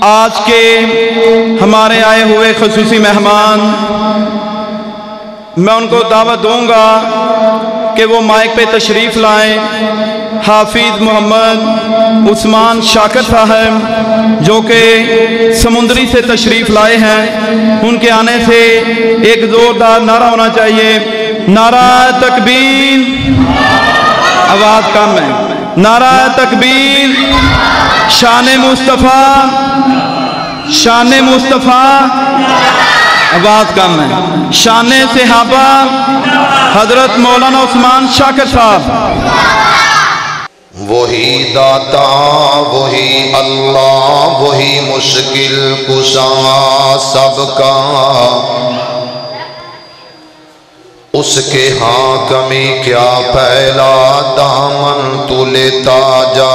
آج کے ہمارے آئے ہوئے خصوصی مہمان، میں ان کو دعوت دوں گا کہ وہ مائک پہ تشریف لائیں۔ حافظ محمد عثمان شاکر صاحب جو کہ سمندری سے تشریف لائے ہیں، ان کے آنے سے ایک زوردار نعرہ ہونا چاہیے، نعرہ تکبیر۔ آواز کم ہے، نعرہ تکبیر۔ شان مصطفیٰ، شان مصطفیٰ۔ آواز کم ہے، شان صحابہ حضرت مولانا عثمان شاکر صاحب۔ وہی داتا وہی اللہ وہی مشکل کشا سب کا، اس کے ہاں کمی کیا پھیلا دامن تو لیتا جا،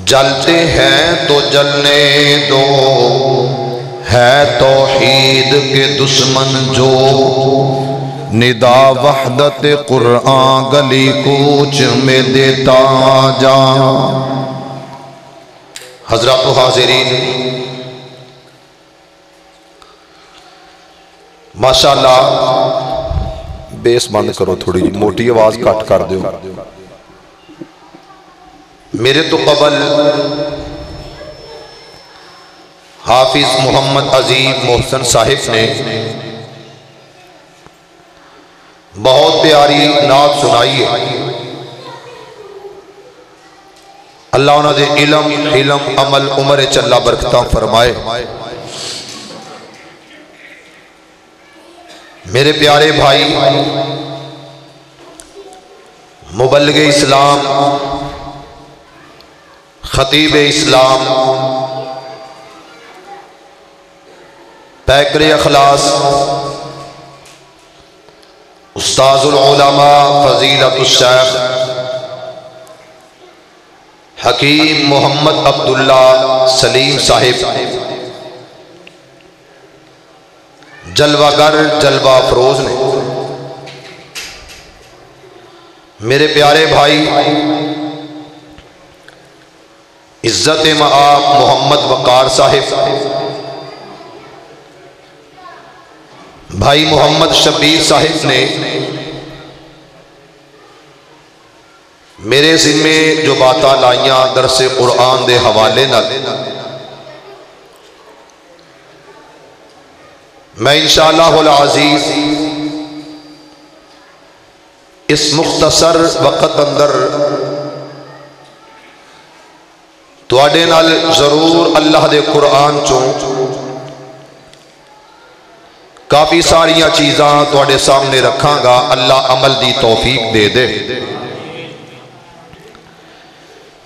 جلتے ہیں تو جلنے دو، ہے توحید کے دشمن جو، ندا وحدت قرآن گلی کوچ میں دیتا جا۔ حضرات و حاضرین، ماشاءاللہ بیس بند کرو، تھوڑی جی موٹی آواز کٹ کر دو۔ میرے تو قبل حافظ محمد عزیز محسن صاحب نے بہت پیاری نعت سنائی ہے۔ اللہ انہوں نے علم عمل عمر چلہ برکتہ فرمائے۔ میرے پیارے بھائی، مبلغ اسلام، خطیب اسلام، پیکر اخلاص، استاذ العلماء فضیلت الشیخ حکیم محمد عبداللہ سلیم صاحب، جلوہ گر جلوہ افروز نے، میرے پیارے بھائی عزت مآب محمد وقار صاحب، بھائی محمد شبیر صاحب نے میرے ذمے جو باتاں لائیاں درس قرآن دے حوالے نہ، میں انشاءاللہ العزیز اس مختصر وقت اندر تواڈے نال ضرور اللہ دے قرآن چوں کافی ساریاں چیزاں تواڈے سامنے رکھاں گا، اللہ عمل دی توفیق دے دے۔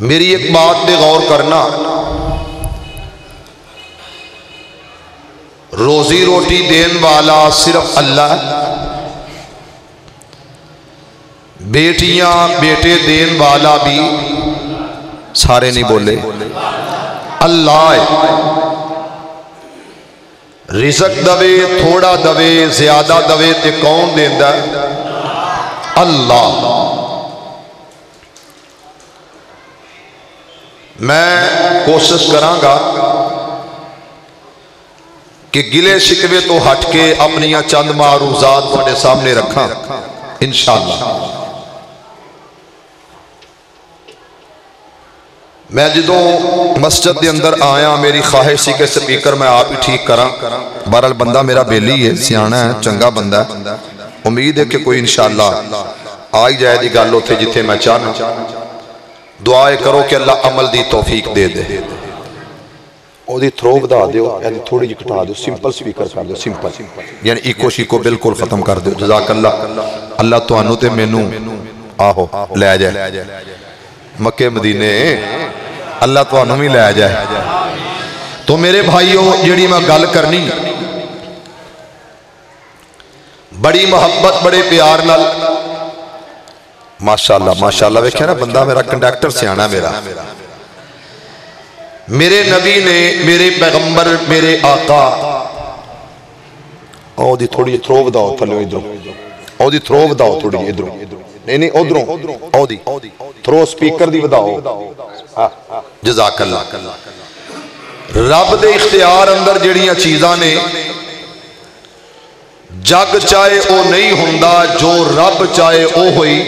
میری ایک بات پہ غور کرنا، روزی روٹی دین والا صرف اللہ، بیٹیاں بیٹے دین والا بھی سارے نہیں بولے، اللہ ہے۔ رزق دوے تھوڑا دوے زیادہ دوے تے کون دیندہ ہے؟ اللہ۔ میں کوشش کراں گا کہ گلے شکوے تو ہٹ کے اپنی چند معروضات تھوڑے سامنے رکھاں انشاءاللہ۔ میں جدوں مسجد دے اندر آیا میری خواہش سی کہ سپیکر میں آپ ہی ٹھیک کراں، بہرحال بندہ میرا بیلی ہے، سیانہ ہے، چنگا بندہ ہے، امید ہے کہ کوئی انشاءاللہ آئی جائے دی گالو تھے جتے میں چاہنا۔ دعائے کرو کہ اللہ عمل دی توفیق دے دے۔ او دی تھرو بدا دیو، یعنی تھوڑی جی کٹا دیو، سمپل سپیکر کر دیو، سمپل، یعنی ایکو شیکو بالکل ختم کر دیو۔ جزاک اللہ، اللہ تو انو تے مینوں آہو لے جائے مکہ مدینے، اللہ تو انہوں ہی لے جائے۔ تو میرے بھائیوں جڑی میں گل کرنی بڑی محبت بڑے پیار نال، ماشاءاللہ ماشاءاللہ، ویکھے نا بندہ میرا کنڈیکٹر سیانا میرا، میرے نبی نے میرے پیغمبر میرے آقا، او دی تھوڑی تھرو بداؤ تھلو ادھروں، او دی تھرو بداؤ تھوڑی ادھروں، نہیں ادھروں او دی تھرو سپیکر دی وداؤ جزاک اللہ رب دے اختیار اندر جڑیاں چیزاں نے جگ چاہے او نہیں ہوندا جو رب چاہے او ہوئی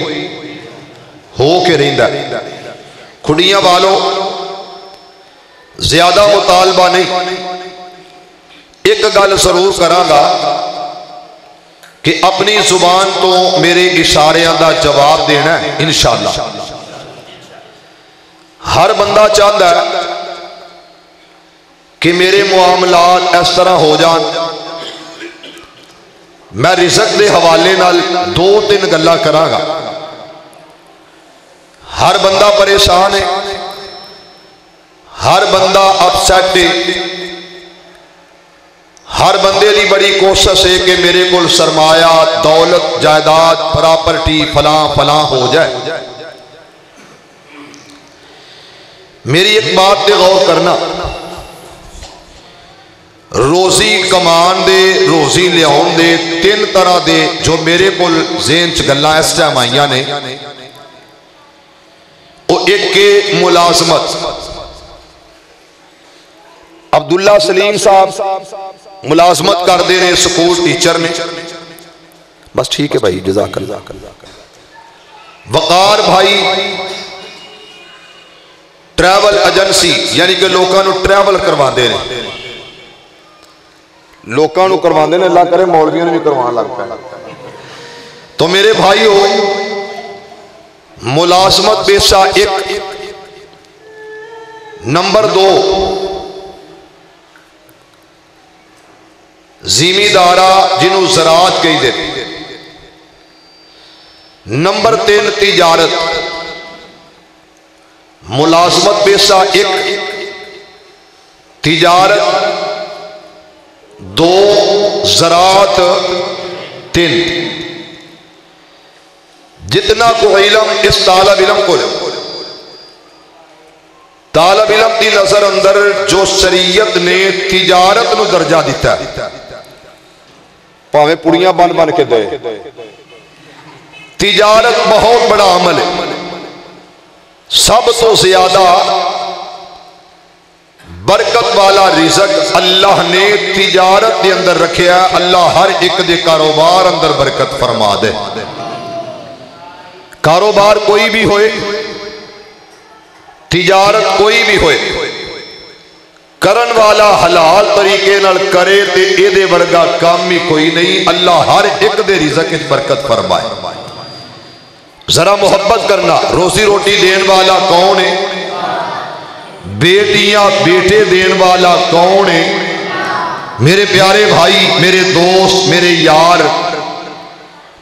ہو کے رہندا کھڑیاں والو زیادہ مطالبہ نہیں ایک گل ضرور کراں گا کہ اپنی زبان تو میرے اشاریاں دا جواب دینا ہے انشاءاللہ ہر بندہ چاہتا ہے کہ میرے معاملات اس طرح ہو جان میں رزق دے حوالے نال 2-3 گلاں کراں گا ہر بندہ پریشان ہے ہر بندہ اپسیٹ ہے ہر بندے دی بڑی کوشش ہے کہ میرے کول سرمایہ دولت جائیداد پراپرٹی فلاں فلاں ہو جائے میری ایک بات پہ غور کرنا روزی کمان دے روزی لیاؤن دے 3 طرح دے جو میرے کول ذہن چ گلاں اس ٹائم آئیاں نے وہ ایک کے ملازمت عبداللہ سلیم صاحب ملازمت کر دے رہے سکول ٹیچر نے بس ٹھیک ہے بھائی جزاک اللہ وقار بھائی ٹریول ایجنسی یعنی کہ لوکاں نو ٹریول کروا دے رہے لوکاں نو کروا دے نے اللہ کرے مولویوں نے بھی کروان لگ پہ تو میرے بھائی ہو ملازمت پیشہ 1 نمبر 2 زمیندارہ جنہوں زراعت کہی دے نمبر 3 تجارت ملازمت پیشہ 1 تجارت 2 زراعت 3 جتنا کو علم اس طالب علم کو طالب علم کی نظر اندر جو شریعت نے تجارت نو درجہ دیتا ہے پاویں پڑیاں بن بن کے دے تجارت بہت بڑا عمل ہے سب تو زیادہ برکت والا رزق اللہ نے تجارت دے اندر رکھیا ہے اللہ ہر ایک دے کاروبار اندر برکت فرما دے کاروبار کوئی بھی ہوئے تجارت کوئی بھی ہوئے کرن والا حلال طریقے نال کرے تے اے دے ورگا کام ہی کوئی نہیں اللہ ہر ایک دے رزق وچ برکت فرمائے ذرا محبت کرنا روزی روٹی دین والا کون ہے بیٹیاں بیٹے دین والا کون ہے میرے پیارے بھائی میرے دوست میرے یار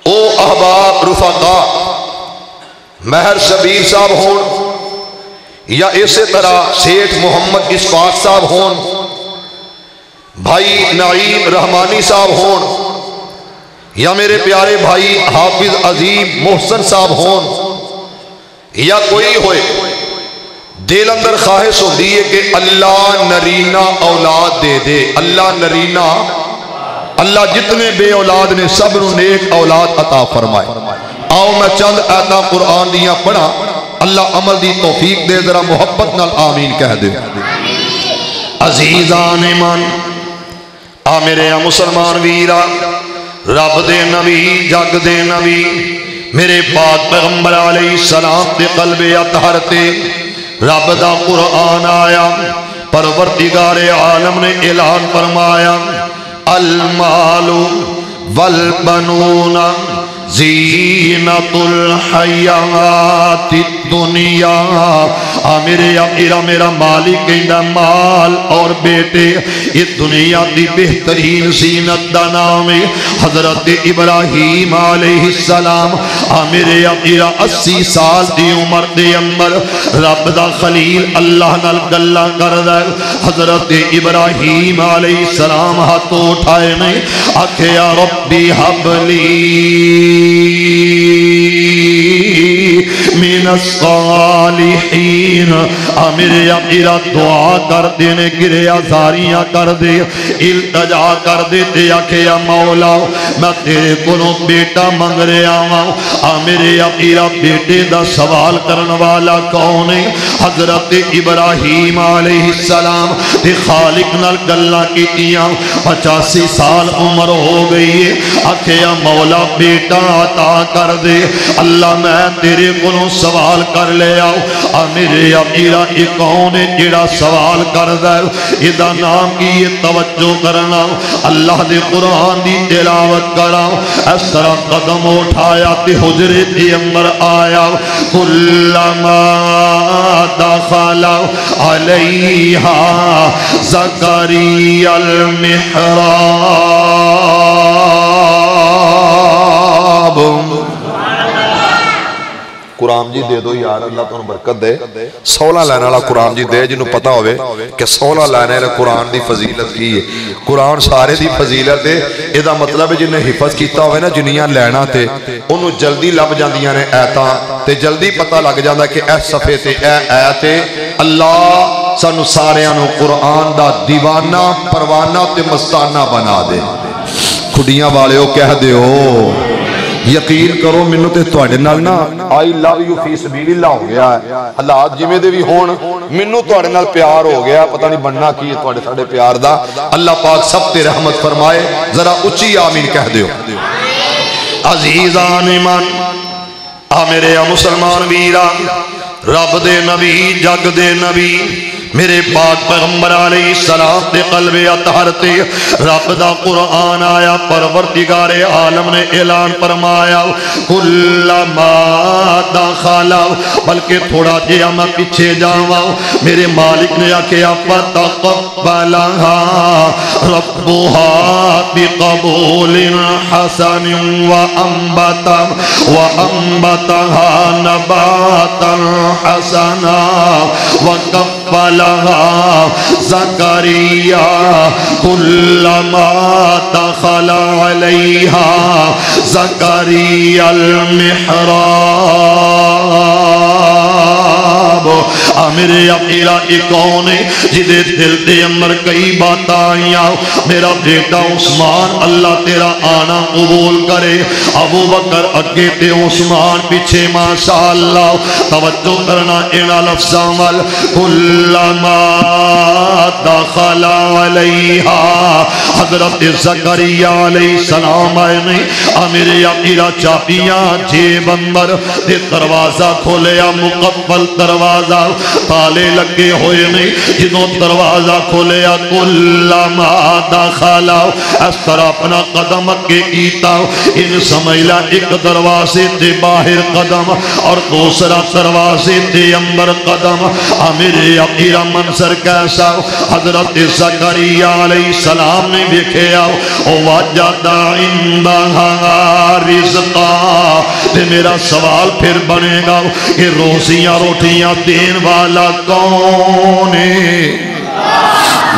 او احباب رفقا مہر شبیر صاحب ہون یا اسی طرح سیٹھ محمد اشفاق صاحب ہون بھائی نعیم رحمانی صاحب ہون یا میرے پیارے بھائی حافظ عظیم محسن صاحب ہون یا کوئی ہوئے دل اندر خواہش ہوتی ہے کہ اللہ نرینہ اولاد دے دے اللہ نرینہ اللہ جتنے بے اولاد نے سب نو نیک اولاد عطا فرمائے آؤ میں چند آیتاں قرآن دیاں پڑھا اللہ عمل دی توفیق دے ذرا محبت نال آمین کہہ دے عزیزان من آ میرے مسلمان ویرا رب دے نبی جگ دے نبی میرے پاک پیغمبر علیہ السلام دے قلب اطہر تے رب دا قرآن آیا پروردگار عالم نے اعلان فرمایا المال والبنون زینت الحیات الدنیا میرا مالک کہندا مال اور بیٹے یہ دنیا دی بہترین زینت دا نام ہے حضرت ابراہیم علیہ السلام میرے 80 سال دی عمر دے اندر رب دا خلیل اللہ نال گلاں کردا حضرت ابراہیم علیہ السلام ہاتھ اٹھائے نے آکھے یا ربی حب لی من الصالحین. میرے آقا دعا کر دے نے گریا زاریاں کر دے التجا کر دے تے آکھے یا مولا میں تیرے کولوں بیٹا منگ رہا ہاں. میرے آقا بیٹے دا سوال کرن والا کون ہے؟ حضرت ابراہیم علیہ السلام تے خالق نال گلاں کیتیاں 85 سال عمر ہو گئی ہے. آکھے یا مولا بیٹا عطا کر دے. اللہ میں تیرے کولوں سوال کر لے آؤ. میرے آقا یہ کون ہے جڑا سوال کردا ہے؟ ادا نام کی یہ توجہ کرنا. اللہ دے قرآن دی تلاوت کرا. اس طرح قدم اٹھایا تے حجرے دے اندر آیا. کلما دخل علیہا زکریا المحراب. قرآن جی دے دو یار، اللہ تو برکت دے. 16 لائن والا قرآن جی دے جنہوں پتا ہوئے کہ 16 لائن والے قرآن دی فضیلت کی ہے. قرآن سارے دی فضیلت ہے. یہ مطلب ہے جنہیں حفظ کیتا ہوئے نا جنیاں لینا تے انہوں جلدی لب جاندیاں نے ایتاں تے جلدی پتا لگ جاندہ کہ اے صفحے تے اے آیت. اللہ سانو ساریانو قرآن دا دیوانہ پروانہ تے مستانہ بنا دے. کھڑیاں والے ہو کہہ دے ہو یقین کرو منو تے تواڈے نال نا آئی لو یو فی سبیل اللہ ہو گیا ہے. حالات جویں دے بھی ہون منو تواڈے نال پیار ہو گیا. پتہ نہیں بننا کی ہے تواڈے ساڈے پیار دا. اللہ پاک سب تے رحمت فرمائے. ذرا اچھی آمین کہہ دیو. عزیزان ایمان میرے مسلمان ویران رب دے نبی جگ دے نبی میرے پاک پیغمبر علیہ السلام دے قلب اطہر تے رب دا قرآن آیا. پروردگار عالم نے اعلان فرمایا کلما دخل. بلکہ تھوڑا جہا میں پیچھے جاواں. میرے مالک نے آکھیا فتقبلها ربها بقبول حسن وانبتها نباتا حسنا وكفلها زكريا كلما دخل عليها زكريا المحراب. میرے آقا ایک کون ہے جدے دل دے اندر کئی بات آئیاں. میرا بیٹا عثمان اللہ تیرا آنا قبول کرے. ابو بکر اگے تے عثمان پیچھے ماشاءاللہ. توجہ کرنا اینا لفظاں وال. کلما دخل علیہا حضرت زکریا علیہ السلام آئے نہیں. میرے آقا چابیاں جیب اندر تے دروازہ کھولیا مقبل دروازہ تالے لگے ہوئے نہیں. جنہوں دروازہ کھولیا کلما دخل اس طرح اپنا قدم اگے کیتا. ان سمجھلا ایک دروازے تے باہر قدم اور دوسرا دروازے تے اندر قدم. میرے آقا منظر کیسا حضرت زکریا علیہ السلام نے دیکھیا. وجد عندها رزقا. تے میرا سوال پھر بنے گا کہ روزیاں روٹیاں دین والا کون ہے؟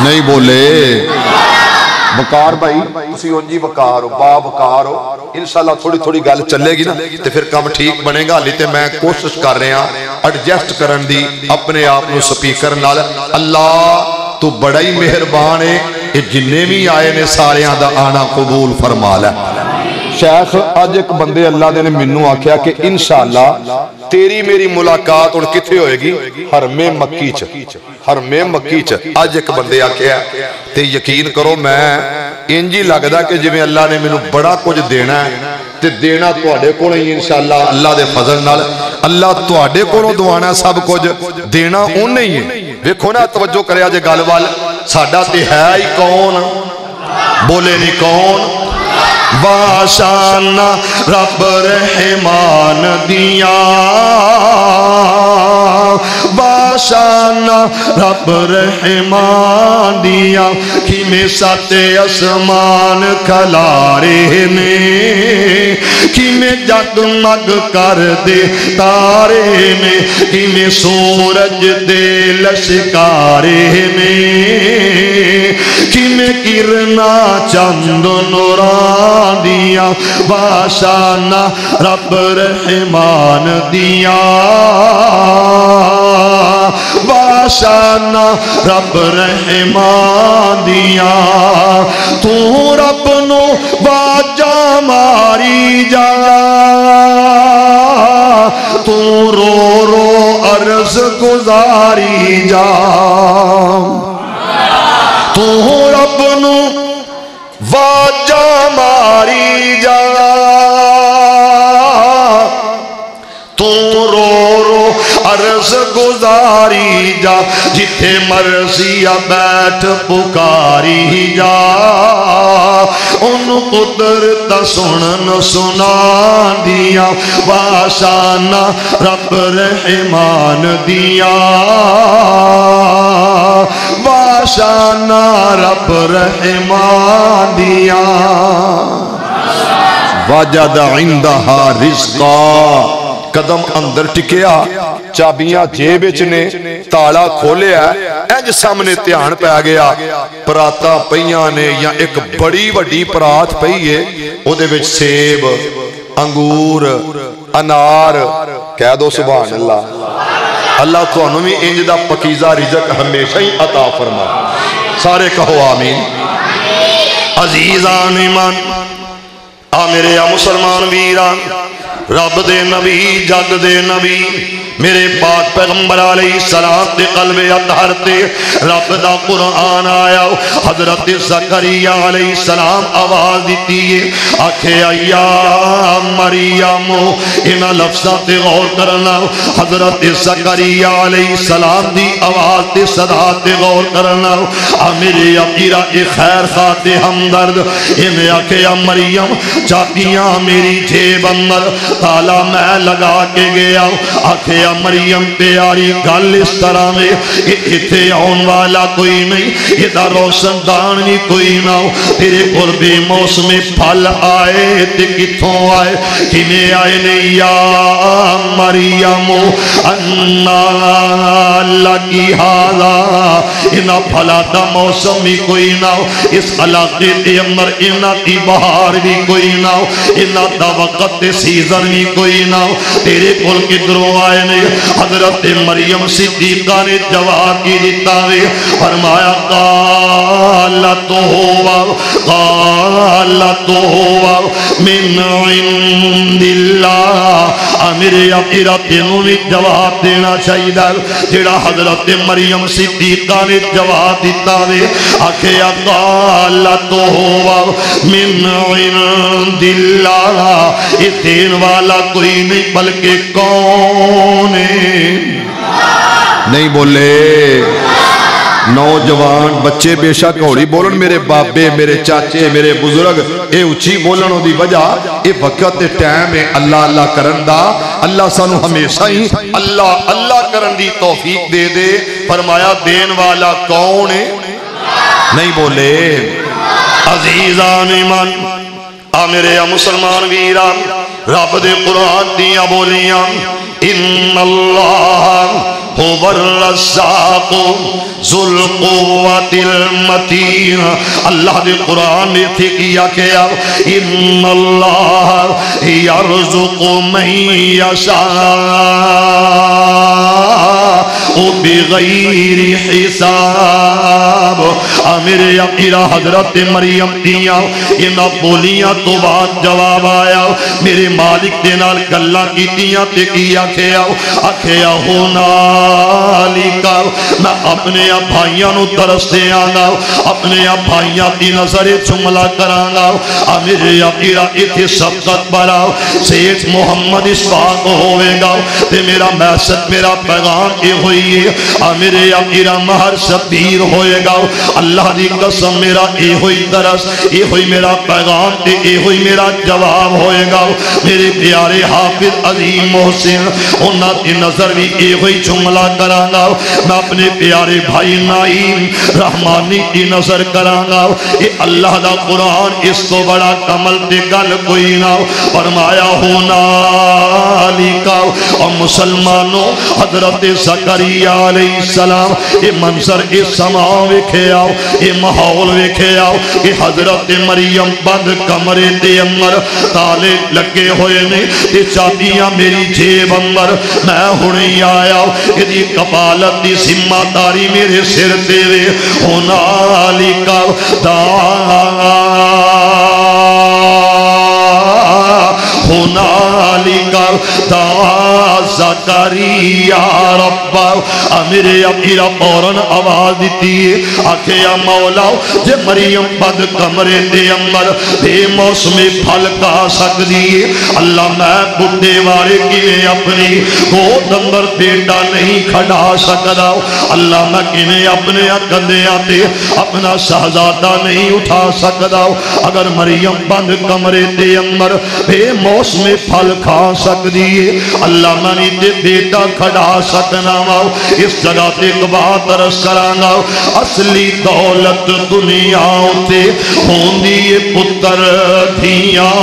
نہیں بولے وقار بھائی تسی اونجی وقار ہو با وقار ہو. انشاءاللہ تھوڑی تھوڑی گل چلے گی نا تے پھر کام ٹھیک بنے گا. لی تے میں کوشش کر رہے ہیں ایڈجسٹ کرن دی اپنے آپ نو سپیکر نال. اللہ تو بڑا ہی مہربان ہے. یہ جننے بھی آئے نے ساریاں دا آنا قبول فرما لے. شیخ آج ایک بندے اللہ نے منو آکھیا کہ انشاءاللہ تیری میری ملاقات ان کتھے ہوئے گی حرم مکی چ. حرم مکی چ آج ایک بندے آکھیا تے یقین کرو میں انجی لگدا کہ جویں اللہ نے منو بڑا کچھ دینا ہے تے دینا تواڈے کول ہی انشاءاللہ اللہ دے فضل نال. اللہ تواڈے کولوں دعانا سب کچھ دینا اونے ہی ہے. ویکھو نا توجہ کریا جے گل وال. ساڈا تے ہے ہی کون بولے نہیں کون. باشان رب رحمان دیا باشانہ رب رحمان دیا کہ میں ساتے اسمان کھلارے نے کہ میں جگمگ کر دے تارے نے کہ میں سورج دے لشکارے نے کہ میں کرنا چند نوران دیا باشانہ رب رحمان دیا باشانہ رب رحمان دیا تو رب نو باجا ماری جا تو رو رو عرض گزاری جا تو رب نو واجا ماری جا تو رو رو عرض گزاری جا جتھے مرضی بیٹھ پکاری جا ان قدرت سنن سنا دیا باشانہ رب رحمان دیا باشانہ رب رحمان دیا وجد عندہا رزقا قدم اندر ٹکیا چابیاں جیب نے تالا کھولیا انج سامنے تیان پہ گیا پراتا پئیاں نے یا ایک بڑی وڈی پرات پئیے او دے وچ سیب انگور انار کہہ دو سبحان اللہ اللہ تو انہوں انج دا پکیزہ رزق ہمیشہ ہی عطا فرما سارے کہو آمین عزیزان ایمان میرے یا مسلمان ویران رب دے نبی جگ دے نبی میرے پاک پیغمبر علیہ السلام دے قلب اطہر تے رب دا قرآن آیا حضرت زکریا علیہ السلام آواز دیتی ہے آکھے یا مریم انہا لفظہ تے غور کرنا حضرت زکریا علیہ السلام دی آواز تے صدا تے غور کرنا میرے اپیرہ خیر خواہ ہمدرد انہیں آکھے یا مریم چاکیاں میری جیب اندر تالا میں لگا کے گیا آکھے یا مریم پیاری گل اس طرح میں اتھے آن والا کوئی نہیں ادھا روشن دانی کوئی نہ ہو تیرے قرب موسم پھل آئے تے کتھوں آئے کنے آئے نہیں یا مریم انہا لگی حالا انہا پھلا دا موسم ہی کوئی نہ ہو اس علاقے دے اندر انہا کی بہار بھی کوئی نہ ہو انہا دا وقت سیزن بھی کوئی نہ ہو تیرے قل کی دروں آئے نہیں حضرت مریم صدیقہ نے جواب کی دیتا ہے فرمایا قالت ہوا من عند اللہ میرے اپیرہ تینوں نے جواب دینا چاہیے جڑا حضرت مریم صدیقہ نے جواب دیتا ہے آکھے قالت ہوا من عند اللہ یہ دین والا کوئی نہیں بلکہ کون نہیں بولے نوجوان بچے بے شک ہوڑی بولن میرے بابے میرے چاچے میرے بزرگ اے اچھی بولنوں دی وجہ اے وقت ٹائم ہے اللہ اللہ کرن دا اللہ سانو ہمیشہ ہی اللہ اللہ کرن دی توفیق دے دے فرمایا دین والا کون ہے نہیں بولے عزیزان ایمان میرے مسلمان ویران رب دے قرآن دیا بولیاں ان اللہ هو الرزاق ذو القوة المتین اللہ دے قرآن نے تھے کیا کیا ان اللہ یرزق من یشاء بغیر حساب میرے یقیرہ حضرت مریم دیا انہا بولیاں تو بعد جواب آیا میرے مالک دینال گلہ کی دیا تے کیا کیا ہونا لکا میں اپنے بھائیاں نو درستے آنا اپنے بھائیاں دی نظر چملا کرانا میرے یقیرہ اتھے سبقت برا سیٹ محمد اسفاق ہوئے گا تے میرا میسج میرا پیغام یہ ہوئی ہے میرے یقیرہ مہر شبیر ہوئے گا اللہ اللہ دی قسم میرا اے ہوئی درس اے ہوئی میرا پیغام تے اے ہوئی میرا جواب ہوئے گا میرے پیارے حافظ عظیم محسن انہاں دی نظر بھی اے ہوئی جملہ کرانگا میں اپنے پیارے بھائی نائم رحمانی کی نظر کرانگا اے اللہ دا قرآن اس کو بڑا کمل تے گل کوئی نہ فرمایا ہونا لکھا اور مسلمانوں حضرت زکریا علیہ السلام اے منظر اے سما ویکھے آؤ اے ماحول ویکھے آؤ اے حضرت مریم بند کمرے دے اندر تالے لگے ہوئے نے تے چابیاں میری جیب اندر میں ہنی آیا یہ کفالت دی ذمہ داری میرے سر دے ہونا لکھا ہنالکا دعا زکریا رب امیر امیرہ فوراً آواز دیتی ہے آکھے یا مولا جے مریم بد کمرے دے اندر بے موسمی پھل کا سکتی ہے اللہ میں بڑھے وارے کیویں اپنی گود اندر بیٹا نہیں کھڑا سکتا اللہ میں کیویں اپنے کندھیاں تے اپنا شہزادہ نہیں اٹھا سکتا اگر مریم بند کمرے دے اندر بے موسمی پھل کھا سکتی ہے اللہ منی تے بیٹا کھڑا سکنا واؤ اس جگہ تے ایک بات عرض کرانا اصلی دولت دنیا تے ہوندی پتر دھیاں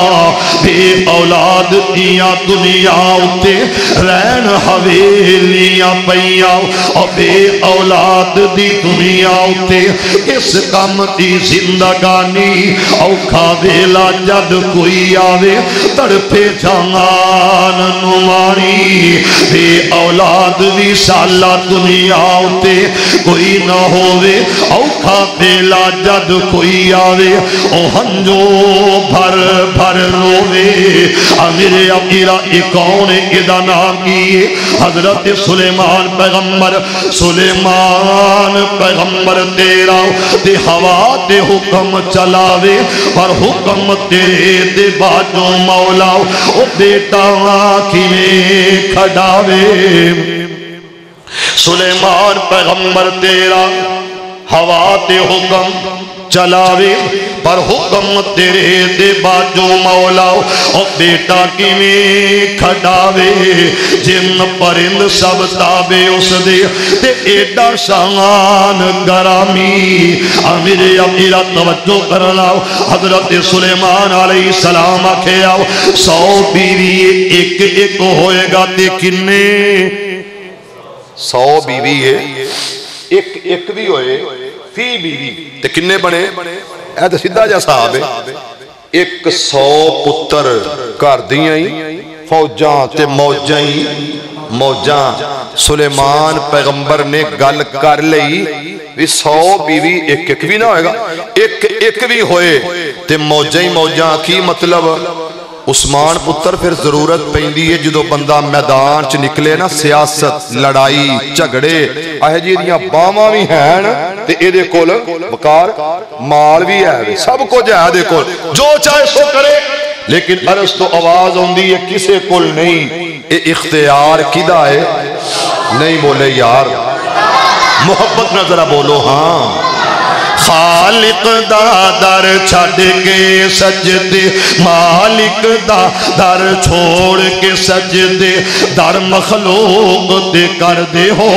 بے اولاد دیاں دنیا تے رہن حویلیاں پیاں اور بے اولاد دی دنیا تے اس کام دی زندگانی اوکھا ویلا جد کوئی آوے تڑپے جان نماری بے اولاد بھی سالہ دنیا ہوتے کوئی نہ ہووے اوکھا بیلا جد کوئی آوے او ہنجو بھر بھر رووے امیر امیرہ اکون ادا نام کیے حضرت سلیمان پیغمبر سلیمان پیغمبر تیرا تے ہوا تے حکم چلاوے پر حکم تیرے دے باجوں مولا او بیٹا کیویں کھڑاوے سلیمان پیغمبر تیرا ہوا تے حکم چلاوے پر حکم تیرے دے باجو مولا او بیٹا کیویں کھڑاوے جن پرند سب تابے اس دے تے ایڈا شان گرامی امیر امیرہ توجہ کرنا حضرت سلیمان علیہ السلام آکھے آؤ 100 بیوی ایک ایک ہوئے گا تے کنے 100 بیوی ہے ایک ایک بھی ہوئے فی بیوی تے کنے بنے اے تے سیدھا جا صاحب ہے 100 پتر کر دیاں فوجاں تے موجاں سلیمان پیغمبر نے گل کر لئی 100 بیوی ایک ایک بھی نہ ہوئے گا ایک ایک بھی ہوئے تے موجاں کی مطلب عثمان پتر پھر ضرورت پیندی ہے جدو بندہ میدان چ نکلے نا سیاست لڑائی جھگڑے آہ جی دیاں باواں بھی ہیں تے اے دے کول وقار مال بھی ہے سب کچھ ہے دے کول جو چاہے سو کرے لیکن عرض تو آواز ہوندی ہے کسے کول نہیں اے اختیار کدا ہے نہیں بولے یار محبت نہ ذرا بولو ہاں خالق دا در چھڑ کے سجدے مالک دا در چھوڑ کے سجدے در مخلوق دے کر دے ہو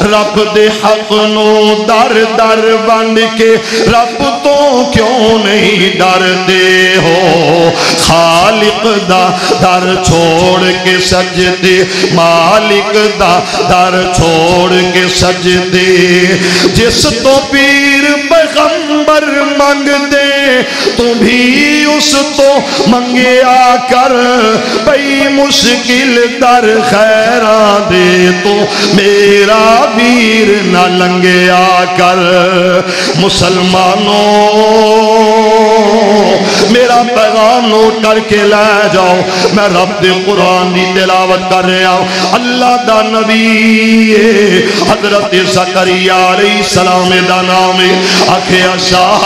رب دے حق نو در در بن کے رب تو کیوں نہیں ڈر دے ہو خالق دا در چھوڑ کے سجدے مالک دا در چھوڑ کے سجدے جس تو پیر پیغمبر مانگ دے تو بھی اس تو منگیا کر بھئی مشکل در خیرہ دے تو میرا ویر نہ لنگیا کر مسلمانوں میرا پیغام نوٹ کر کے لے جاؤ میں رب دے قرآن دی تلاوت کر رہا ہوں اللہ دا نبی حضرت زکریا علیہ السلام دا نام آکھے شاہ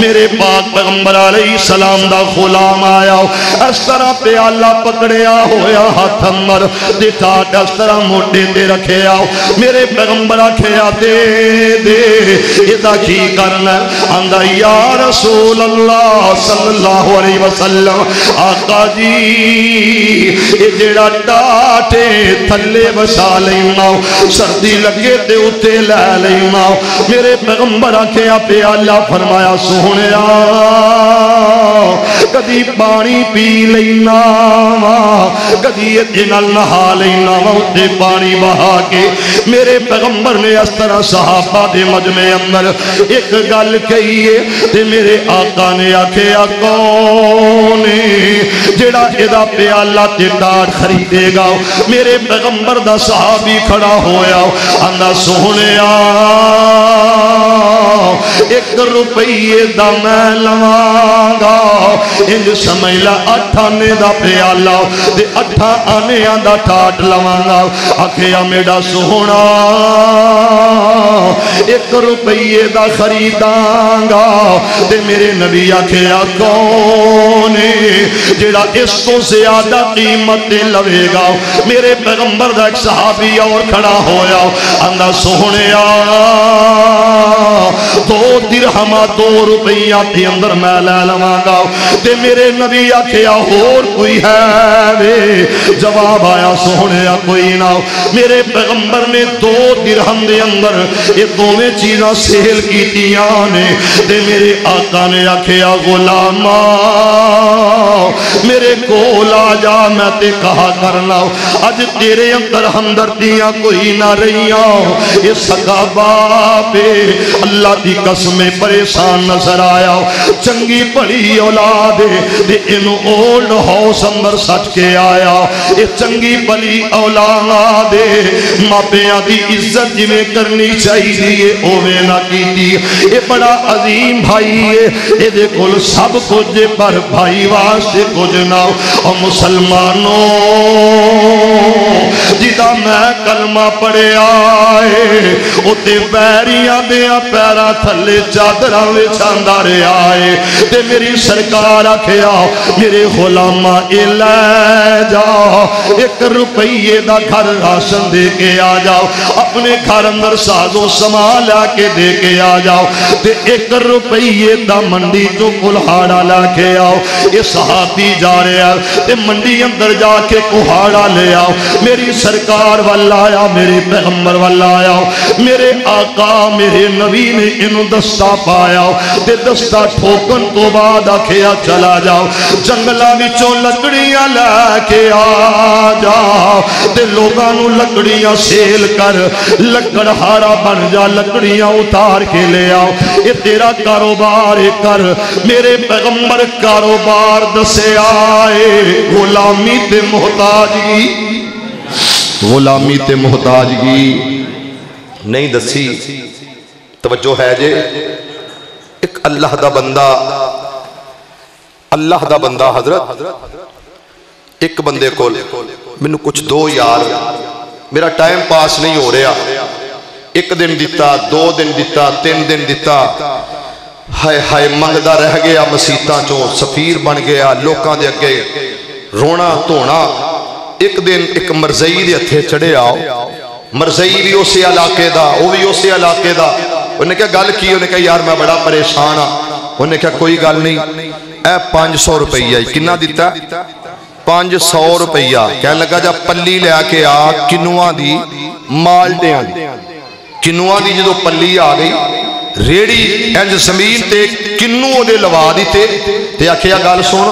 میرے پاک پیغمبر علیہ السلام دا غلام آیا اس طرح پیالہ پکڑیا ہویا ہاتھ اندر دٹھا اس طرح موٹے تے رکھے آؤ میرے پیغمبر آکھیا دے ادا کی کرنا آندا یا رسول اللہ صلی اللہ علیہ وسلم آقا جی اے جڑا ٹاٹے تھلے بسا لینا سردی لگے تے اتے لے لینا میرے پیغمبر آکھیا پیالہ فرمایا سونیا کدی پانی پی لینا کدی اتنا نہا لینا اتے پانی بہا کے میرے پیغمبر نے اس طرح صحابہ دے مجمع اندر ایک گل کہیے تے میرے آقا نے آکھیا کون جڑا ادا پیالہ تے ٹاٹ خریدے گا میرے پیغمبر دا صحابی کھڑا ہویا آندا سونیا 1 روپیے دا میں لواں گا انج سمجھ لا 8 آنے دا پیالہ تے 8 آنیاں دا ٹاٹ لواں گا آکھیا میرا سونا 1 روپیے دا خریداں گا تے میرے نبی آکھیا کون جڑا اس تو زیادہ قیمت لوے گا میرے پیغمبر دا ایک صحابی اور کھڑا ہویا آندا سونیا 2 درہم 2 روپیہ تے اندر میں لے لواں گا تے میرے نبی آکھیا اور کوئی ہے وے جواب آیا سونیا کوئی نہ میرے پیغمبر نے 2 درہم دے اندر یہ دونوں چیزاں سیل کیتیاں نے تے میرے آقا نے آکھیا غلاما میرے کول آ جا میں تے کہا کرنا اج تیرے اندر ہمدردیاں کوئی نہ رہیاں یہ سگا باپ اللہ دی قسم پریشان نظر آیا چنگی بڑی اولاد دے انہوں اولڈ ہاؤس اندر سٹ کے آیا یہ چنگی بڑی اولاد ماپیاں دی عزت جویں کرنی چاہیے اوے نہ کیتی یہ بڑا عظیم بھائی ہے یہ دے کل سب کچھ پر بھائی واسطے کچھ نہ اور مسلمانوں جدا میں کلمہ پڑے آئے اتے بیریاں دیا پیرا تھلے چادرہ میں چاندارے آئے تے میری سرکار آکھیا میرے غلامہ لے جاؤ 1 روپیے دا گھر راشن دے کے آ جاؤ اپنے گھر اندر سازو سامان لا کے دے کے آ جاؤ تے 1 روپیے دا منڈی تو کلہاڑا لا کے آؤ یہ صحابی جا رہے ہیں تے منڈی اندر جا کے کلہاڑا لے آؤ میری سرکار والا آیا میرے پیغمبر والا آیا میرے آقا میرے نبی نے انہوں دستہ پایا تے دستہ ٹھوکن تو بعد آکھیا چلا جاؤ جنگلہ وچوں لکڑیاں لے کے آ جاؤ تے لوگانوں لکڑیاں سیل کر لکڑہارا بن جا لکڑیاں اتار کے لے آؤ یہ تیرا کاروبار کر میرے پیغمبر کاروبار دسے آئے غلامی تے محتاجگی نہیں دسی توجہ ہے جے ایک اللہ دا بندہ حضرت ایک بندے کو میں کچھ دو یار میرا ٹائم پاس نہیں ہو رہا 1 دن دیتا 2 دن دیتا 3 دن دیتا ہائے منگدا رہ گیا مسیتاں چوں سفیر بن گیا لوکاں دے اگے رونا دھونا ایک دن ایک مرزئی دے ہتھے چڑھے آؤ مرزئی بھی اسی علاقے دا وہ بھی اسی علاقے دا انہیں کہا گل کی انہیں کہا یار میں بڑا پریشان ہاں انہیں کہا کوئی گل نہیں اے 500 روپیہ کنہ دیتا 500 روپیہ کہنے لگا جا پلی لے کے آ کنواں دی مالٹیاں دی کنواں دی جدو پلی آ گئی ریڑی انج زمین تے کنوں دے لوا دیتے تے آکھیا گل سن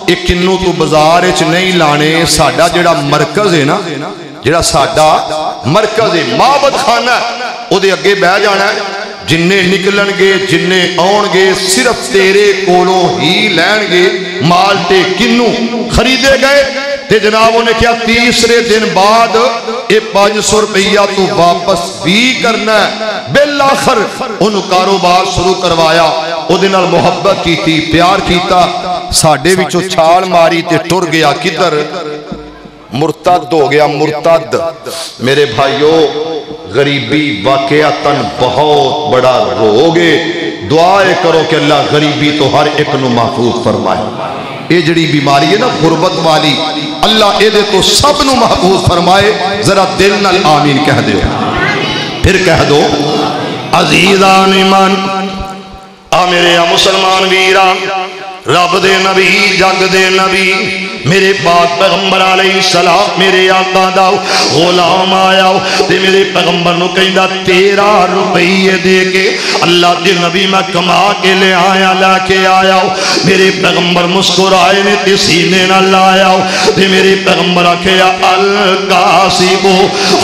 ایک کنوں تو بازار وچ نہیں لانے ساڈا جڑا مرکز ہے نا جڑا ساڈا مرکز ہے معبد خانہ او دے اگے بیٹھ جانا ہے جننے نکلن گے جننے آن گے صرف تیرے کولوں ہی لین گے مالٹے کنوں خریدے گئے تے جنابوں نے کیا تیسرے دن بعد یہ 500 روپیہ تو واپس بھی کرنا ہے بالآخر انہوں کاروبار شروع کروایا او دنال محبت کی تھی پیار کیتا ساڑھے بھی چو چھال ماری تے ٹر گیا کدھر مرتد ہو گیا مرتد میرے بھائیوں غریبی واقعاتاً بہت بڑا روگ ہے دعائے کرو کہ اللہ غریبی تو ہر ایک نو محفوظ فرمائے. یہ جڑی بیماری ہے نا غربت والی، اللہ اے دے تو سب نو محفوظ فرمائے. ذرا دل نال آمین کہہ دیو، پھر کہہ دو عزیزان ایمان آ میرے مسلمان ویران، رب دے نبی جگ دے نبی میرے پاک پیغمبر علیہ السلام میرے آقا دا غلام آیا تے میرے پیغمبر نو کہندا 13 روپے دے کے اللہ دے نبی میں کما کے لے آیا، لا کے آیا. میرے پیغمبر مسکرائے نے تے سینے نال لایا تے میرے پیغمبر آکھیا القاسم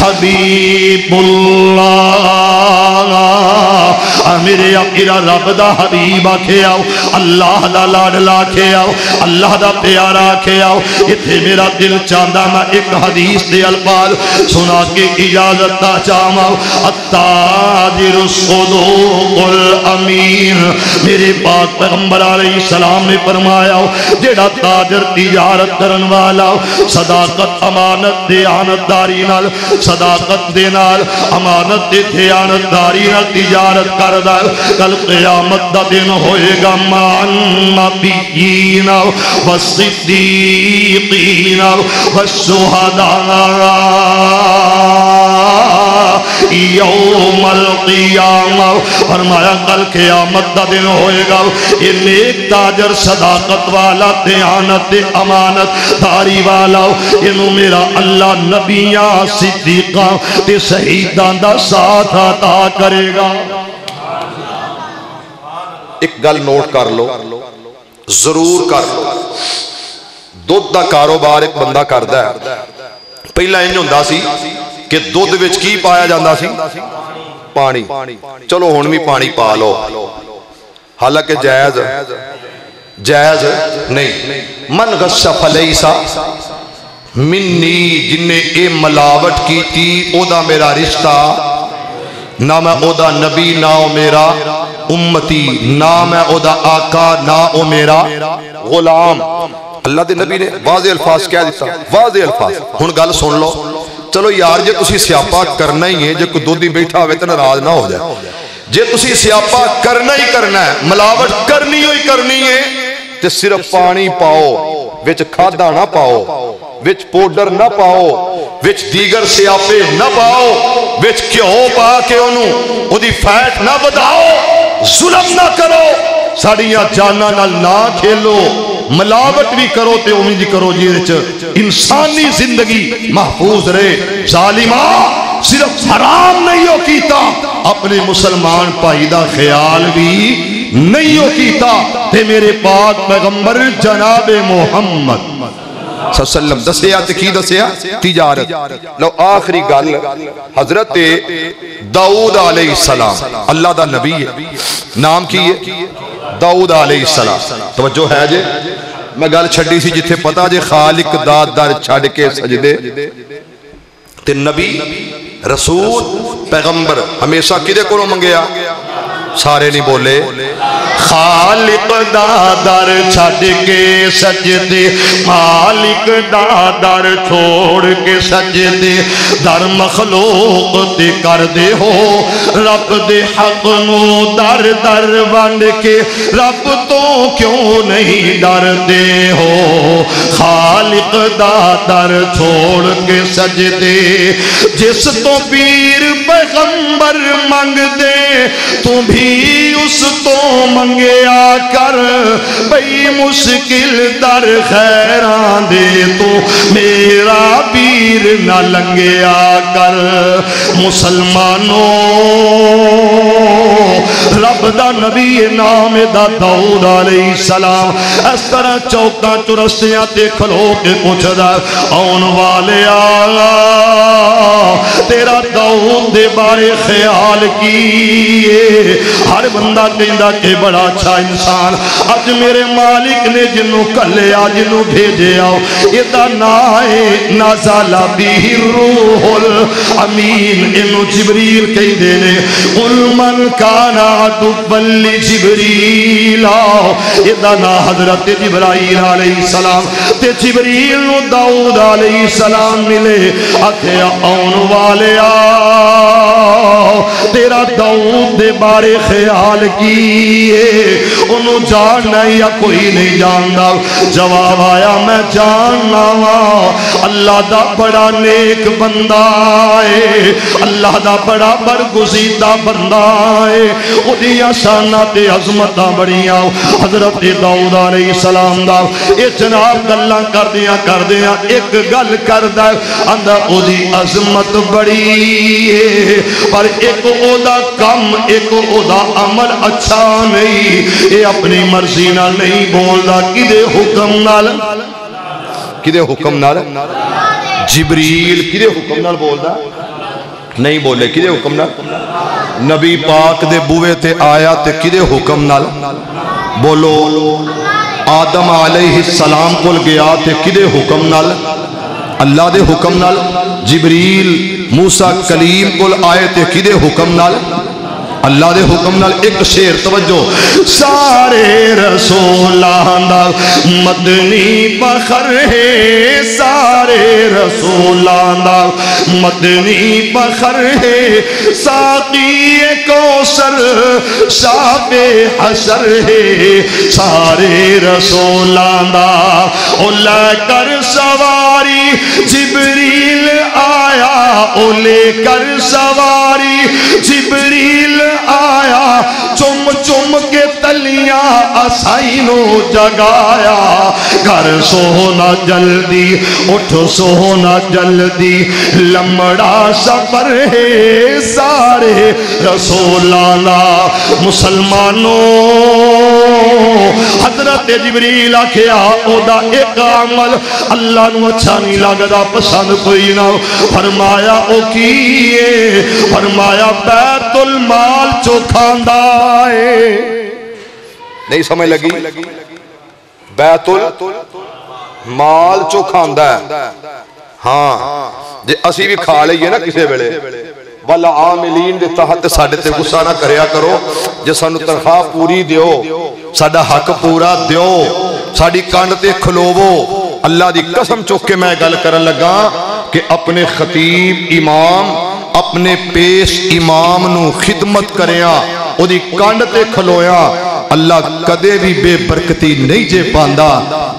حبیب اللہ. میرے آقا رب دا حبیب آکھیا، اللہ دا لاڈلا آکھیا، اللہ دا پیارا آکھیا. اتھے میرا دل چاہتا میں ایک حدیث دے الفاظ سنا کے اجازت چاہواں. التاجر الصدوق الامین، میرے پاک پیغمبر علیہ السلام نے فرمایا جیڑا تاجر تجارت کرن والا صداقت امانت دیانت داری نال، صداقت دے نال امانت دے دیانت داری نال تجارت کردا، کل قیامت دا دن ہوئے گا مان نبیین والصدیقین والشہداء یوم القیامہ. فرمایا کل قیامت دا دن ہوئے گا یہ نیک تاجر صداقت والا دیانت امانت داری والا انہوں میرا اللہ نبیاں صدیقاں تے شہیداں دا ساتھ عطا کرے گا. ایک گل نوٹ کر لو، ضرور کر لو. دودھ دا کاروبار ایک بندہ کردا ہے. پہلا انج ہوندا سی کہ دودھ وچ کی پایا جاندا سی؟ پانی. چلو ہن بھی پانی پا لو، حالانکہ جائز نہیں. من غش فلیس منی، جن نے اے ملاوٹ کی تھی او دا میرا رشتہ نہ، میں او دا نبی نہ او میرا امتی، نہ میں او دا آقا نہ او میرا غلام. اللہ دے نبی نے واضح الفاظ کہہ دیتا، واضح الفاظ. ہن گل سن لو. چلو یار جے تسی سیاپا کرنا ہی ہے، جے کوئی دودھی بیٹھا ہوئے تو ناراض نہ ہو جائے. جے تسی سیاپا کرنا ہی کرنا ہے، ملاوٹ کرنی ہوئی کرنی ہے، تے صرف پانی پاؤ، وچ کھادا نہ پاؤ، وچ پوڈر نہ پاؤ، وچ دیگر سیاپے نہ پاؤ، وچ گھیو پا کے انہوں او دی فیٹ نہ بداؤ، ظلم نہ کرو، ساڑیاں جانا نہ کھیلو. ملاوٹ بھی کرو تے امید کرو جی انسانی زندگی محفوظ رہے. ظالمہ صرف حرام نہیں ہو کیتا، اپنے مسلمان بھائی دا خیال بھی نہیں ہو کیتا. تے میرے پاک پیغمبر جناب محمد صلی اللہ علیہ وسلم دسیا تے کی دسیا؟ تجارت. لو آخری گل، حضرت داؤد علیہ السلام اللہ دا نبی ہے، نام کی ہے داؤد علیہ السلام. توجہ ہے جے میں گل چھڑی سی جتھے پتا جے خالق دا در چھڑ کے سجدے تے نبی رسول پیغمبر ہمیشہ کدے کو منگیا؟ سارے نہیں بولے. خالق دا در چھڑ کے سجدے، مالک دا در چھوڑ کے سجدے، در مخلوق تے کر دے ہو رب دے حق نو در در ونڈ کے رب تو کیوں نہیں ڈر دے ہو. خالق دا در چھوڑ کے سجدے، جس تو پیر پیغمبر منگ دے تو بھی اس تو منگیا کر، بھئی مشکل در خیران دے تو میرا پیر نہ لنگیا کر. مسلمانوں رب دا نبی نام دا داؤد علیہ السلام اس طرح چوکاں چرسیاں تے کھلو کے پوچھدا آن والے تیرا داؤد دے بارے خیال کیے؟ ہر بندہ کہندا کہ بڑا اچھا انسان، اج میرے مالک نے جنوں کلیا جنوں بھیجیا ایدا نائے نازل بہ الروح الامین، انہوں جبریل کہندے نے قل من کان عدوا لجبریل، ایدا نا حضرت جبرائیل علیہ السلام تے جبریل نو داؤد علیہ السلام ملے. آکھیا آن والے تیرا داؤد دے بارے خیال کیے انہوں جاننا یا کوئی نہیں جاننا؟ جواب آیا میں جاننا اللہ دا بڑا نیک بندہ ہے، اللہ دا بڑا برگزیدہ بندہ ہے، اُدیاں شانات عظمتاں بڑیاں۔ حضرت داؤد علیہ السلام دا اے جناب گلاں کر دیاں ایک گل کردہ اندہ او دی عظمت بڑی ہے، پر ایک او دا کم ایک او دا عمل اچھا نہیں، اے اپنی مرضی نہ نہیں بولدا، کدے حکم نال، کدے حکم نال؟ جبریل کدے حکم نال بولدا؟ نہیں بولے، کدے حکم نال؟ نبی پاک دے بوئے تے آیا تے کدے حکم نال؟ بولو آدم علیہ السلام کول گیا تے کدے حکم نال؟ اللہ دے حکم نال۔ جبریل موسیٰ کلیم کول آئے تے کدے حکم نال؟ اللہ دے حکم نال۔ ایک شیر توجہ، سارے رسولان دا مدنی بخر ہے، سارے رسولان دا مدنی بخر ہے، ساقی کوثر شاب حشر ہے، سارے رسولان دا او لے کر سواری جبریل آیا، او لے کر سواری جبریل آیا، چم چم کے تلیاں اسائنوں جگایا، گھر سونا جلدی اٹھ سونا جلدی، لمڑا سفر ہے سارے رسولانا۔ مسلمانوں حضرت جبریل آکھیا او دا ایک عمل اللہ نو اچھا نہیں لگدا، پسند کوئی نہ، فرمایا او کیے، فرمایا بیت المال چوکھاندا ہے۔ نہیں سمجھ لگی؟ بیت المال چوکھاندا ہے۔ ہاں جے اسی بھی کھا لئیے نا کسے بڑے والا عاملین دے تحت ساڑھے تے غصہ نہ کریا کرو، جے سانو تنخواہ پوری دیو، ساڑھا حق پورا دیو، ساڑھی کانڈ تے کھلوو۔ اللہ دی قسم چوکے میں گل کرن لگا کہ اپنے خطیب امام اپنے پیش امام نو خدمت کریاں، او دی کانڈ تے کھلویاں، اللہ کدے بھی بے برکتی نہیں جے پاندہ۔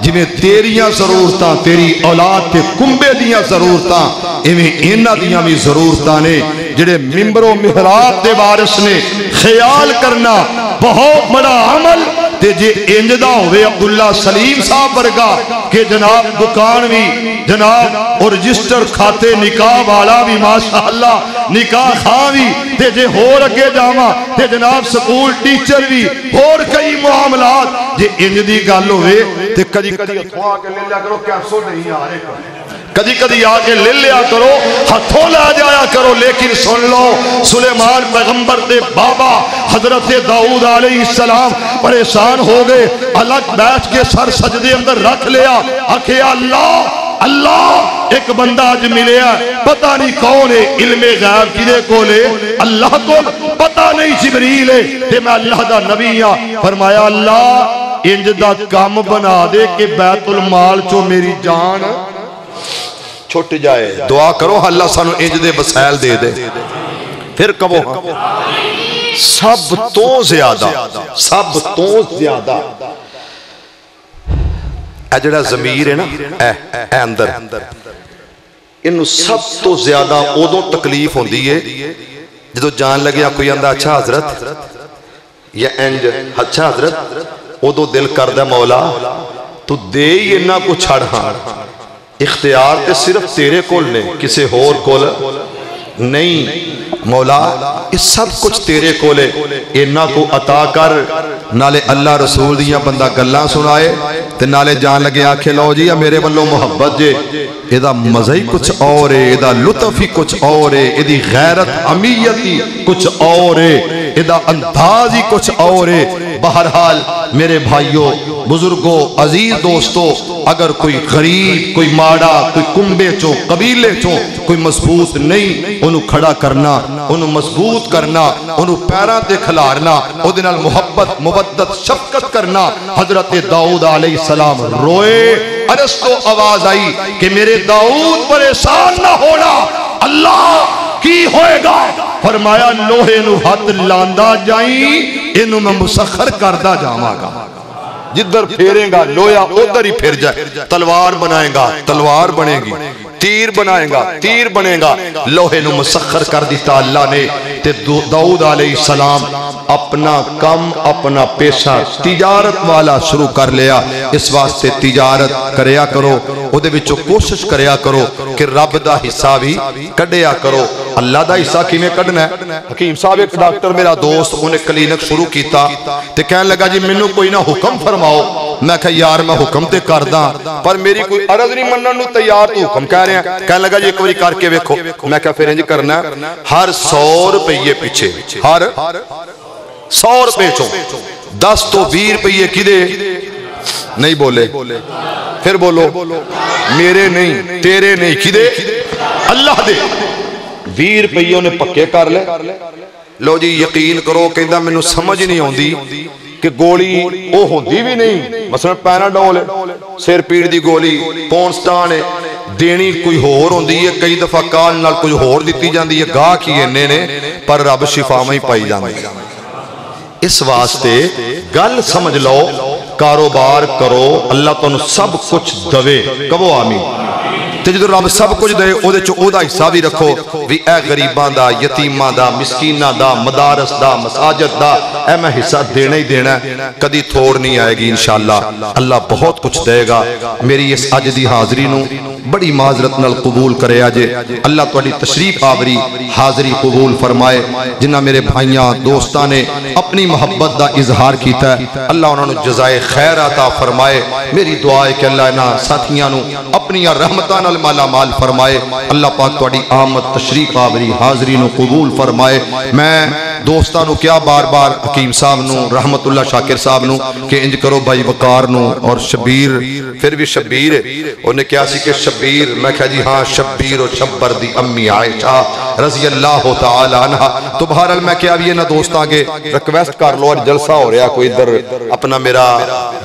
جویں تیریاں ضرورتاں تیری اولاد تے کمبے دیاں ضرورتاں ایویں انہاں دیاں بھی ضرورتاں نے۔ جڑے ممبر و محراب دے وارث نے خیال کرنا بہت بڑا عمل تے جے انجدہ ہوئے عبداللہ سلیم صاحب ورگا کہ جناب دکان بھی جناب اور رجسٹر کھاتے نکاح والا بھی ماشاءاللہ نکاح خواہ بھی تے جے ہو رکے جاما تے جناب سکول ٹیچر بھی اور کئی معاملات جے انجدی گال ہوئے تے کدی کدی اتھوا کے لے لیا کرو کیپسول نہیں آ رہے کدی کدی آگے لے لیا کرو ہتھوں لے جایا کرو، لیکن سن لو سلیمان پیغمبر دے بابا حضرت داؤد علیہ السلام پریشان ہو گئے، الگ بیٹھ کے سر سجدے اندر رکھ لیا، آکھے اللہ اللہ ایک بندہ آج ملے ہے، پتہ نہیں کون ہے، علم غیب کدے کو لے اللہ کو پتہ نہیں، جبریل ہے تے میں اللہ دا نبی ہاں۔ فرمایا اللہ انج دا کام بنا دے کہ بیت المال چو میری جان چھٹ جائے، دعا کرو اللہ سانو انج دے وسائل دے دے۔ پھر کبو سب تو زیادہ اے جڑا ضمیر ہے نا اے اندر انہوں سب تو زیادہ ادو تکلیف ہوندی ہے جدو جان لگیا کوئی اندہ اچھا حضرت یا انج اچھا حضرت ادو دل کردہ مولا تو دے ہی انہا کو چھڑ ہاں، اختیار تے صرف تیرے کول نے کسے ہور کول نہیں، مولا اس سب کچھ تیرے کولے، انہا کو عطا کر۔ نالے اللہ رسول دیا بندہ گلہ سنائے تے نالے جان لگے آنکھیں لو جی یا میرے بلو محبت جے، ایدہ مزہی کچھ اور ہے، ایدہ لطفی کچھ اور ہے، ایدی غیرت امیتی کچھ اور ہے، ایدہ اندازی کچھ اور ہے۔ بہرحال میرے بھائیوں بزرگوں عزیز دوستوں، اگر کوئی غریب کوئی ماڑا کوئی کمبے چو قبیلے چو کوئی مضبوط نہیں، انہوں کھڑا کرنا، انہوں مضبوط کرنا، انہوں پیران تے کھلارنا، ادھنال محبت مودت شفقت کرنا۔ حضرت داؤد علیہ السلام روئے، عرض کو آواز آئی کہ میرے داؤد پریشان نہ ہونا، اللہ کی ہوئے گا فرمایا لوہے نو ہاتھ لاندا جائیں انہوں میں مسخر کردہ جاواں گا جدھر پھیریں گا لویا ادھر ہی پھر جائے تلوار بنائیں گا تلوار بنے گی تیر بنائیں گا تیر بنے گا لوہے نو مسخر کر دیتا اللہ نے تے داؤد علیہ السلام اپنا کم اپنا پیشہ تجارت والا شروع کر لیا اس واسطے تجارت کریا کرو او دے وچوں کوشش کریا کرو کہ رب دا حصہ بھی کڈیا کرو اللہ دا حصہ کیویں کڈنا ہے حکیم صاحب ایک ڈاکٹر میرا دوست انہیں کلینک شروع کیتا تے کہنے لگا جی مینوں کوئی نہ حکم فرماؤ میں کہا یار میں حکم تے کرداں پر میری کوئی عرض نہیں منن نو تیار تو حکم کہہ رہے ہیں کہنے لگا جی ایک باری کر کے ویکھو میں کہا پھر انج کرنا ہے ہر 100 روپے پیچھے ہر 100 روپے چوں 10 تو 20 روپے کدے نہیں بولے پھر بولو میرے نہیں تیرے نہیں کدے اللہ دے 20 روپے نے پکے کر لے لو جی یقین کرو کہندا مینوں سمجھ نہیں آندی کہ گولی او ہوندی بھی نہیں مثلا پیناڈول سر پیڑ دی گولی پونسٹان ہے دینی کوئی ہور ہوندی ہے کئی دفعہ کال نال کوئی ہور دیتی جاندی ہے گاہ کی انہیں نے پر رب شفا میں ہی پائی جاندی اس واسطے گل سمجھ لو کاروبار کرو اللہ تانوں سب کچھ دوے کہو آمین تے جدو رب سب کچھ دے او دے چو او دا حصہ بھی رکھو بھی اے غریبان دا یتیمان دا مسکیناں دا مدارس دا مساجد دا اے میں حصہ دینا ہی دینا ہے کدی تھوڑ نہیں آئے گی انشاءاللہ اللہ بہت کچھ دے گا میری اس اج دی حاضری نو بڑی معذرت نال قبول کرے آجے اللہ تواڈی تشریف آوری حاضری قبول فرمائے جنہ میرے بھائیاں دوستاں نے اپنی محبت دا اظہار کیتا ہے اللہ انہوں نے جزائے خیر عطا فرمائے میری دعا ہے کہ اللہ انہاں ساتھیاں نو اپنی رحمتاں نال مالا مال فرمائے اللہ پاک تواڈی آمد تشریف آوری حاضری نو قبول فرمائے میں دوستاں نو کیا بار بار حکیم صاحب نو رحمت اللہ شاکر صاحب نو کہ انج کرو بھائی وقار نو اور شبیر پھر بھی شبیر انہیں کیا سی کہ شبیر میں کہا جی ہاں شبیر و شبر دی امی عائشہ رضی اللہ تعالی عنہ تو بہرحال میں کیا بھی یہ نہ دوست آگے ریکویسٹ کر لو آج جلسہ ہو رہا کوئی ادھر اپنا میرا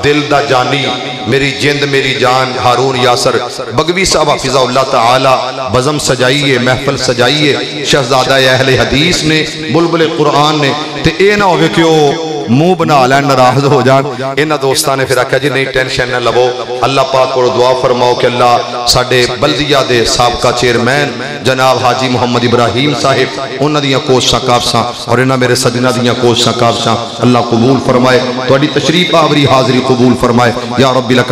دل دا جانی میری جند میری جان ہارون یاسر بگوی صاحب حفظہ اللہ تعالی بزم سجائیے محفل سجائیے شہزادہ اہل حدیث نے بلبل قرآن نے تے اے نہ ہوئے کہ وہ منہ بنا لین ناراض ہو جان انہاں دوستاں نے پھر آکھا جی نہیں ٹینشن نہ لو اللہ پاک کو دعا فرماؤ کہ اللہ ساڈے بلدیہ دے سابقہ چیئرمین جناب حاجی محمد ابراہیم صاحب انہاں دیاں کوششاں کافشاں اور انہاں میرے سجنہ دیاں کوششاں کافشاں اللہ قبول فرمائے تواڈی تشریف آوری حاضری قبول فرمائے یا رب لک